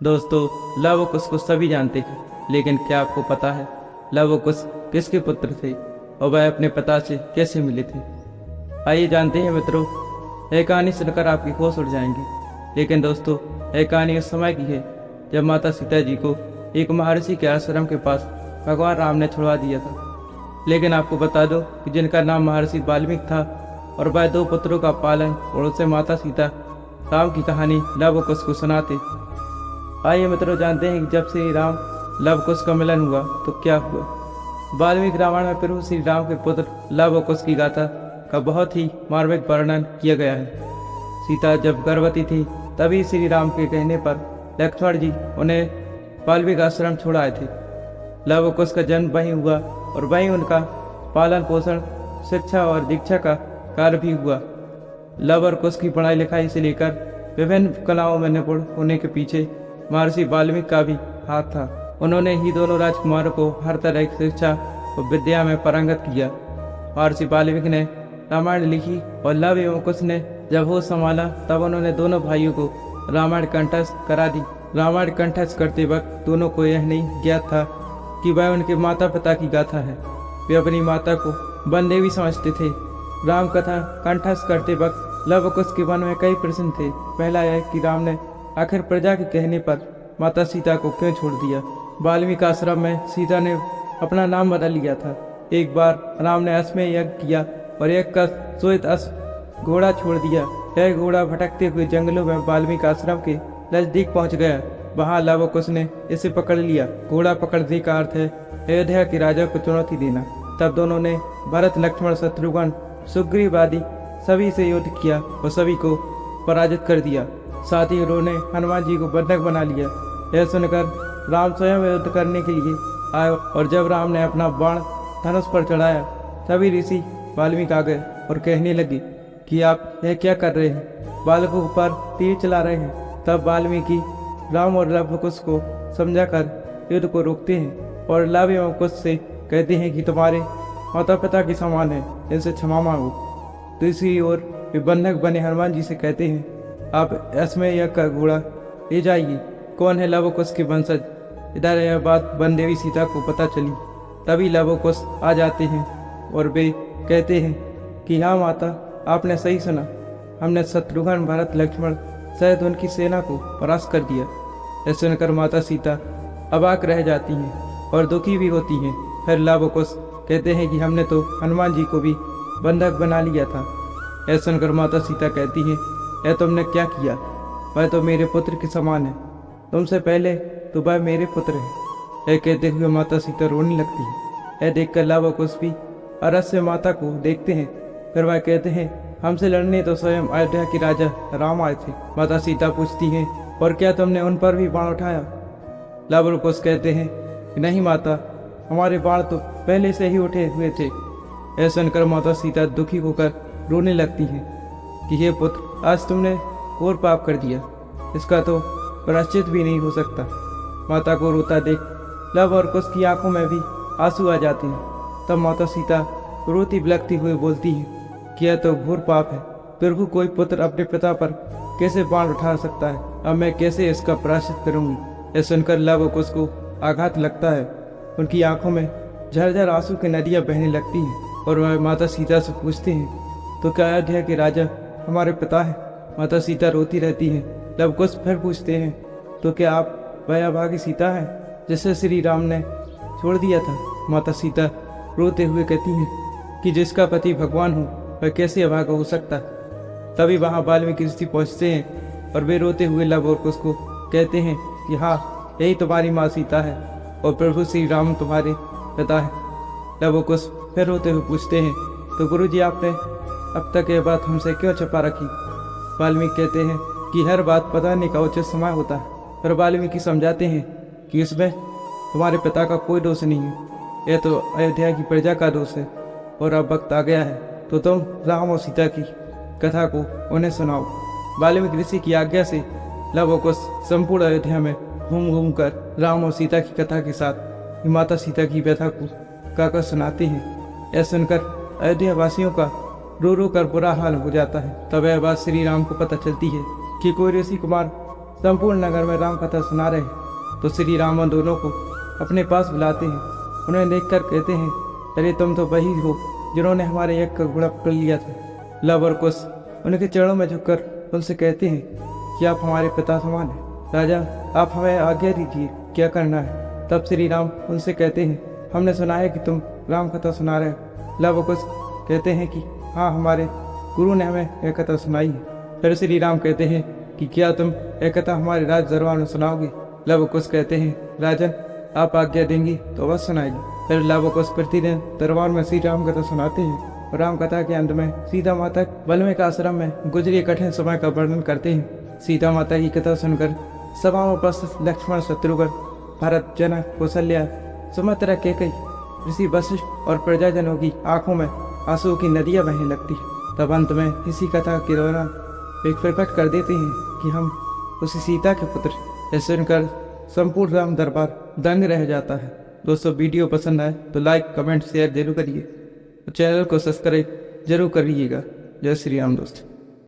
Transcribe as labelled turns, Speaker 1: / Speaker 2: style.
Speaker 1: दोस्तों, लव कुश को सभी जानते थे, लेकिन क्या आपको पता है लव कुश किसके पुत्र थे और वह अपने पिता से कैसे मिले थे? आइए जानते हैं मित्रों। यह कहानी सुनकर आपकी होश उड़ जाएंगी। लेकिन दोस्तों, यह कहानी उस समय की है जब माता सीता जी को एक महर्षि के आश्रम के पास भगवान राम ने छुड़वा दिया था। लेकिन आपको बता दो कि जिनका नाम महर्षि वाल्मीकि था और वह 2 पुत्रों का पालन और उसे माता सीता राम की कहानी लव कुश को सुनाते। आइए मित्रों, जानते हैं कि जब श्री राम लव कुश का मिलन हुआ तो क्या हुआ। वाल्मीकि रामायण में प्रभु श्री राम के पुत्र लव कुश की गाथा का बहुत ही मार्मिक वर्णन किया गया है। सीता जब गर्भवती थी तभी श्री राम के कहने पर लक्ष्मण जी उन्हें वाल्मीकि आश्रम छोड़ आए थे। लव कुश का जन्म वहीं हुआ और वहीं उनका पालन पोषण, शिक्षा और दीक्षा का कार्य भी हुआ। लव और कुश की पढ़ाई लिखाई से लेकर विभिन्न कलाओं में निपुण होने के पीछे महर्षि वाल्मीकि का भी हाथ था। उन्होंने ही दोनों राजकुमारों को हर तरह की शिक्षा और विद्या में पारंगत किया। महर्षि वाल्मीकि ने रामायण लिखी और लव एवं कुश ने जब होश संभाला तब उन्होंने दोनों भाइयों को रामायण कंठस्थ करा दी। रामायण कंठस्थ करते वक्त दोनों को यह नहीं ज्ञात था कि वह उनके माता पिता की गाथा है। वे अपनी माता को वन देवी समझते थे। राम कथा कंठस्थ करते वक्त लव कुश के मन में कई प्रश्न थे। पहला यह कि राम ने आखिर प्रजा के कहने पर माता सीता को क्यों छोड़ दिया। वाल्मीकि आश्रम में सीता ने अपना नाम बदल लिया था। एक बार राम ने अश्वमेध यज्ञ किया और एक का श्वेत अश्व घोड़ा छोड़ दिया। यह घोड़ा भटकते हुए जंगलों में वाल्मीकि आश्रम के नजदीक पहुंच गया। वहां लव कुश ने इसे पकड़ लिया। घोड़ा पकड़ने का अर्थ है अयोध्या के राजा को चुनौती देना। तब दोनों ने भरत, लक्ष्मण, शत्रुघ्न, सुग्रीव आदि सभी से युद्ध किया और सभी को पराजित कर दिया। साथ ही उन्होंने हनुमान जी को बंधक बना लिया। यह सुनकर राम स्वयं युद्ध करने के लिए आए और जब राम ने अपना बाण धनुष पर चढ़ाया तभी ऋषि वाल्मीकि आ गए और कहने लगे कि आप यह क्या कर रहे हैं, बालकों पर तीर चला रहे हैं। तब वाल्मीकि राम और लव कुश को समझाकर युद्ध को रोकते हैं और लव एवं कुश से कहते हैं कि तुम्हारे माता पिता के समान है, इनसे क्षमा मांगो। दूसरी ओर वे बंधक बने हनुमान जी से कहते हैं आप अश्वमेध यज्ञ का घोड़ा ले जाइए। कौन है लव कुश के वंशज। इधर यह बात वन देवी सीता को पता चली। तभी लव कुश आ जाते हैं और वे कहते हैं कि हाँ माता, आपने सही सुना। हमने शत्रुघ्न, भरत, लक्ष्मण सहित उनकी सेना को परास्त कर दिया। यह सुनकर माता सीता अबाक रह जाती हैं और दुखी भी होती हैं। फिर लव कुश कहते हैं कि हमने तो हनुमान जी को भी बंधक बना लिया था। यह सुनकर माता सीता कहती हैं यह तुमने क्या किया, वह तो मेरे पुत्र के समान है। तुमसे पहले तो वह मेरे पुत्र है। यह कहते हुए माता सीता रोने लगती है। यह देखकर लव कुश भी अरस से माता को देखते हैं। फिर वह कहते हैं हमसे लड़ने तो स्वयं अयोध्या के राजा राम आए थे। माता सीता पूछती हैं और क्या तुमने उन पर भी बाण उठाया। लव कुश कहते हैं नहीं माता, हमारे बाण तो पहले से ही उठे हुए थे। यह सुनकर माता सीता दुखी होकर रोने लगती हैं कि हे पुत्र, आज तुमने और पाप कर दिया, इसका तो प्रायश्चित भी नहीं हो सकता। माता को रोता देख लव और कुश की आंखों में भी आंसू आ जाते हैं। तब माता सीता रोती बिलखती हुई बोलती है कि यह तो घोर पाप है। प्रभु, कोई पुत्र अपने पिता पर कैसे बाण उठा सकता है। अब मैं कैसे इसका प्रायश्चित करूंगी। यह सुनकर लव कुश को आघात लगता है। उनकी आंखों में झरझर आंसू की नदियां बहने लगती हैं और वह माता सीता से पूछते हैं तो क्या अयोध्या के राजा हमारे पिता है। माता सीता रोती रहती हैं। लव कुश फिर पूछते हैं तो क्या आप वह अभागी सीता हैं जिसे श्री राम ने छोड़ दिया था। माता सीता रोते हुए कहती हैं कि जिसका पति भगवान हो वह कैसे अभागा हो सकता है। तभी वहाँ वाल्मीकि ऋषि पहुँचते हैं और वे रोते हुए लव और कुश को कहते हैं कि हाँ, यही तुम्हारी माँ सीता है और प्रभु श्री राम तुम्हारे पिता है। लव कुश फिर रोते हुए पूछते हैं तो गुरु जी, आपने अब तक यह बात हमसे क्यों छुपा रखी। वाल्मीकि कहते हैं कि हर बात बताने का उचित समय होता है। फिर वाल्मीकि समझाते हैं कि इसमें तुम्हारे पिता का कोई दोष नहीं है, यह तो अयोध्या की प्रजा का दोष है। और अब वक्त आ गया है तो तुम राम और सीता की कथा को उन्हें सुनाओ। वाल्मीकि ऋषि की आज्ञा से लव कुश संपूर्ण अयोध्या में घूम घूम कर राम और सीता की कथा के साथ माता सीता की व्यथा को गाकर सुनाते हैं। यह सुनकर अयोध्या वासियों का रो रो कर बुरा हाल हो जाता है। तब यह बात श्री राम को पता चलती है कि कोई ऋषि कुमार संपूर्ण नगर में राम कथा सुना रहे तो श्री राम उन दोनों को अपने पास बुलाते हैं। उन्हें देखकर कहते हैं, अरे तुम तो वही हो जिन्होंने हमारे यज्ञ का घोड़ा पकड़ लिया था। लव और कुश उनके चरणों में झुककर उनसे कहते हैं कि आप हमारे पिता समान हैं। राजा, आप हमें आज्ञा दीजिए, क्या करना है। तब श्री राम उनसे कहते हैं, हमने सुना है कि तुम राम कथा सुना रहे हो। लव और कुश कहते हैं कि हाँ, हमारे गुरु ने हमें यह कथा सुनाई है। फिर श्री राम कहते हैं कि क्या तुम यह कथा हमारे राज दरबार में सुनाओगे। लव और कुश कहते हैं, राजन, आप आज्ञा देंगी तो अवश्य सुनाएगी। फिर लव और कुश प्रतिदिन दरबार में श्री राम कथा सुनाते हैं। राम कथा के अंत में सीता माता वाल्मीकि आश्रम में गुजरी कठिन समय का वर्णन करते हैं। सीता माता की कथा सुनकर सभा में उपस्थित लक्ष्मण, शत्रुघ्न, भरत, जनक, कौशल्या, सुमित्रा, कैकेयी, ऋषि वशिष्ठ और प्रजाजनों की आंखों में आंसू की नदियां बहने लगती है। तब अंत में इसी कथा के दौरान वे प्रकट कर देते हैं कि हम उसी सीता के पुत्र। यह सुनकर संपूर्ण राम दरबार दंग रह जाता है। दोस्तों, वीडियो पसंद आए तो लाइक, कमेंट, शेयर जरूर करिए और चैनल को सब्सक्राइब जरूर करिएगा। जय श्री राम दोस्तों।